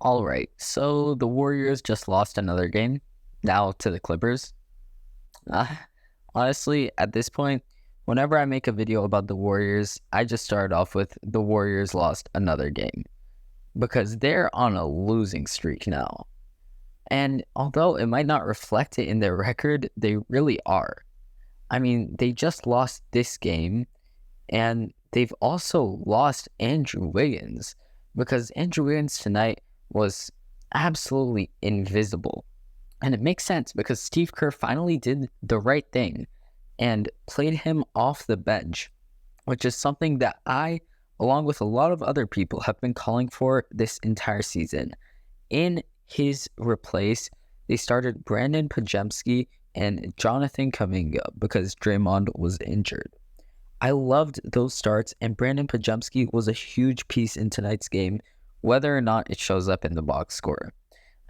All right, so the Warriors just lost another game, now to the Clippers. Uh, Honestly, at this point, whenever I make a video about the Warriors, I just start off with the Warriors lost another game because they're on a losing streak now. And although it might not reflect it in their record, they really are. I mean, they just lost this game, and they've also lost Andrew Wiggins because Andrew Wiggins tonight was absolutely invisible. And it makes sense because Steve Kerr finally did the right thing and played him off the bench, which is something that I, along with a lot of other people, have been calling for this entire season. In his replace, they started Brandon Pajemski and Jonathan Kuminga because Draymond was injured. I loved those starts, and Brandon Pajemski was a huge piece in tonight's game, whether or not it shows up in the box score.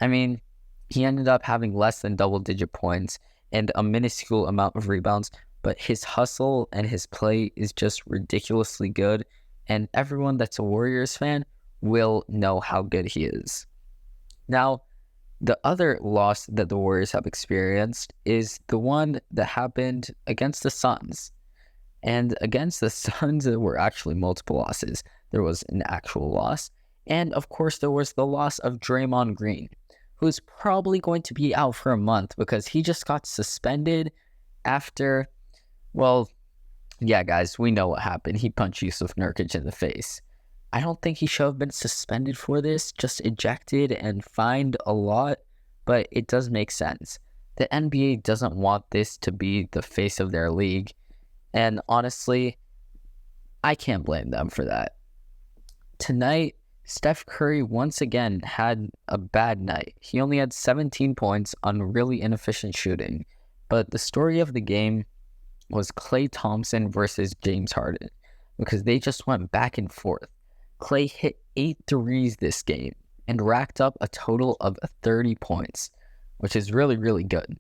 I mean, he ended up having less than double-digit points and a minuscule amount of rebounds, but his hustle and his play is just ridiculously good, and everyone that's a Warriors fan will know how good he is. Now, the other loss that the Warriors have experienced is the one that happened against the Suns. And against the Suns, there were actually multiple losses. There was an actual loss. And of course, there was the loss of Draymond Green, who's probably going to be out for a month because he just got suspended after, well, yeah, guys, we know what happened. He punched Yusuf Nurkic in the face. I don't think he should have been suspended for this, just ejected and fined a lot, but it does make sense. The NBA doesn't want this to be the face of their league, and honestly, I can't blame them for that. Tonight, Steph Curry once again had a bad night. He only had 17 points on really inefficient shooting, but the story of the game was Klay Thompson versus James Harden because they just went back and forth. Klay hit 8 threes this game and racked up a total of 30 points, which is really, really good.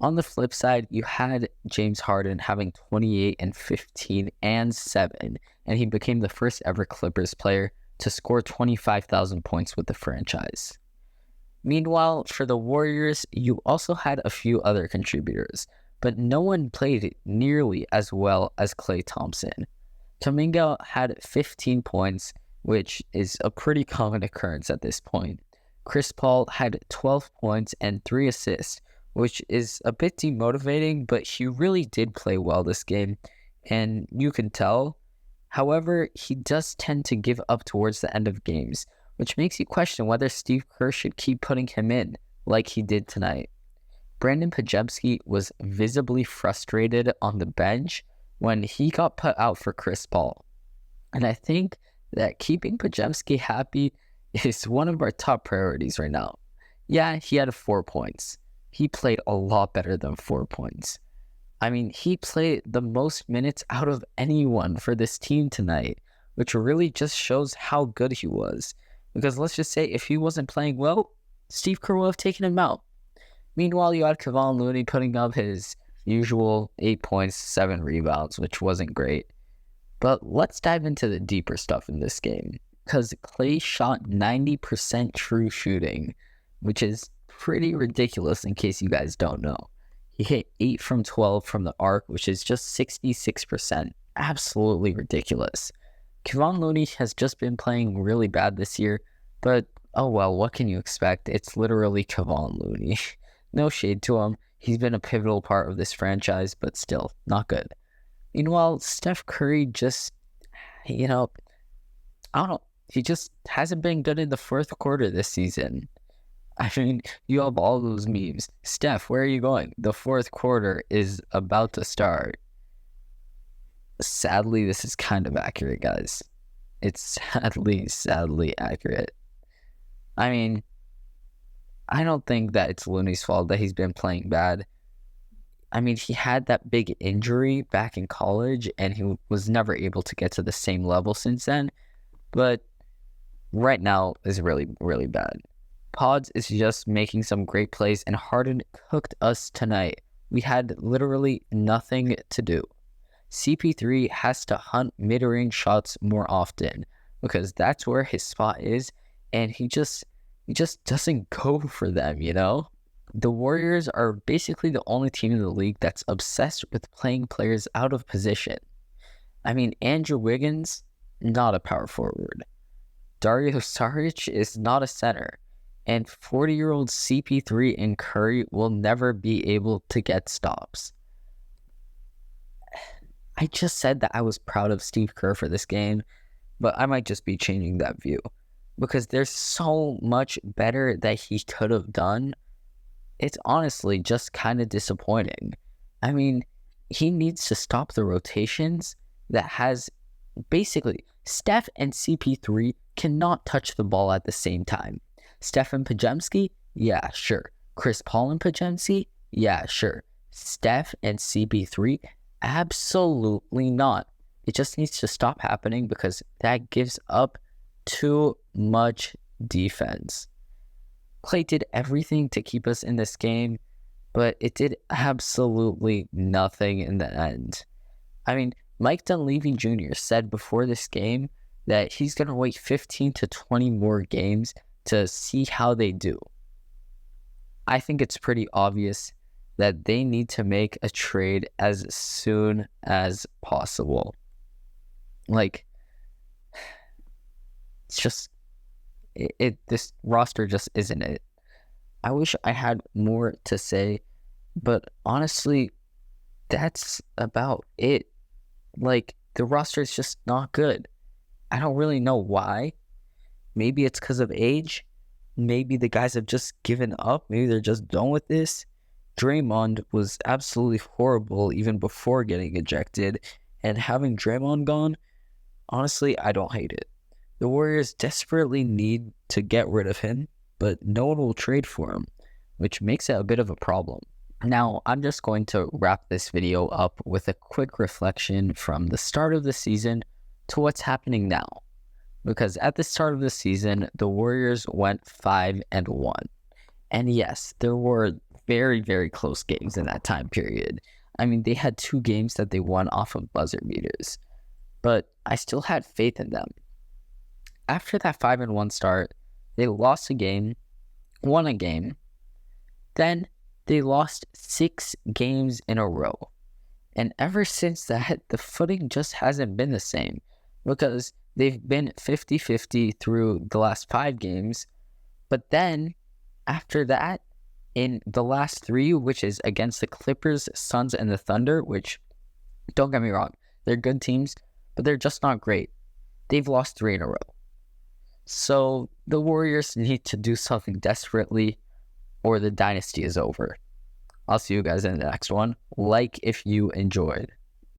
On the flip side, you had James Harden having 28 and 15 and 7, and he became the first ever Clippers player to score 25,000 points with the franchise. Meanwhile, for the Warriors, you also had a few other contributors, but no one played nearly as well as Klay Thompson. Kuminga had 15 points, which is a pretty common occurrence at this point. Chris Paul had 12 points and 3 assists, which is a bit demotivating, but he really did play well this game, and you can tell. However, he does tend to give up towards the end of games, which makes you question whether Steve Kerr should keep putting him in like he did tonight. Brandon Pajemski was visibly frustrated on the bench when he got put out for Chris Paul. And I think that keeping Pajemski happy is one of our top priorities right now. Yeah, he had 4 points. He played a lot better than 4 points. I mean, he played the most minutes out of anyone for this team tonight, which really just shows how good he was. Because let's just say if he wasn't playing well, Steve Kerr would have taken him out. Meanwhile, you had Kevon Looney putting up his usual 8 points, 7 rebounds, which wasn't great. But let's dive into the deeper stuff in this game, because Klay shot 90% true shooting, which is pretty ridiculous in case you guys don't know. He hit 8 from 12 from the arc, which is just 66%. Absolutely ridiculous. Kevon Looney has just been playing really bad this year, but oh well, what can you expect? It's literally Kevon Looney. No shade to him. He's been a pivotal part of this franchise, but still, not good. Meanwhile, Steph Curry just, I don't know. He just hasn't been good in the fourth quarter this season. I mean, you have all those memes. Steph, where are you going? The fourth quarter is about to start. Sadly, this is kind of accurate, guys. It's sadly accurate. I mean, I don't think that it's Looney's fault that he's been playing bad. I mean, he had that big injury back in college, and he was never able to get to the same level since then. But right now is really, really bad. Pods is just making some great plays, and Harden cooked us tonight. We had literally nothing to do. CP3 has to hunt mid-range shots more often because that's where his spot is, and he just it just doesn't go for them, you know? The Warriors are basically the only team in the league that's obsessed with playing players out of position. I mean, Andrew Wiggins, not a power forward. Dario Saric is not a center. And 40-year-old CP3 and Curry will never be able to get stops. I just said that I was proud of Steve Kerr for this game, but I might just be changing that view. Because there's so much better that he could have done. It's honestly just kind of disappointing. I mean, he needs to stop the rotations that has basically Steph and CP3 cannot touch the ball at the same time. Steph and Podziemski? Yeah, sure. Chris Paul and Podziemski? Yeah, sure. Steph and CP3? Absolutely not. It just needs to stop happening because that gives up too much defense. Klay did everything to keep us in this game, but it did absolutely nothing in the end. I mean, Mike Dunleavy Jr. said before this game that he's going to wait 15 to 20 more games to see how they do. I think it's pretty obvious that they need to make a trade as soon as possible. Like, it's just, this roster just isn't it. I wish I had more to say, but honestly, that's about it. Like, the roster is just not good. I don't really know why. Maybe it's because of age. Maybe the guys have just given up. Maybe they're just done with this. Draymond was absolutely horrible even before getting ejected. And having Draymond gone, honestly, I don't hate it. The Warriors desperately need to get rid of him, but no one will trade for him, which makes it a bit of a problem. Now, I'm just going to wrap this video up with a quick reflection from the start of the season to what's happening now. Because at the start of the season, the Warriors went 5-1. And yes, there were very, very close games in that time period. I mean, they had 2 games that they won off of buzzer beaters. But I still had faith in them. After that 5-1 start, they lost a game, won a game. Then they lost 6 games in a row. And ever since that, the footing just hasn't been the same. Because they've been 50-50 through the last 5 games. But then, after that, in the last 3, which is against the Clippers, Suns, and the Thunder, which, don't get me wrong, they're good teams, but they're just not great. They've lost 3 in a row. So the Warriors need to do something desperately, or the dynasty is over. I'll see you guys in the next one. Like if you enjoyed.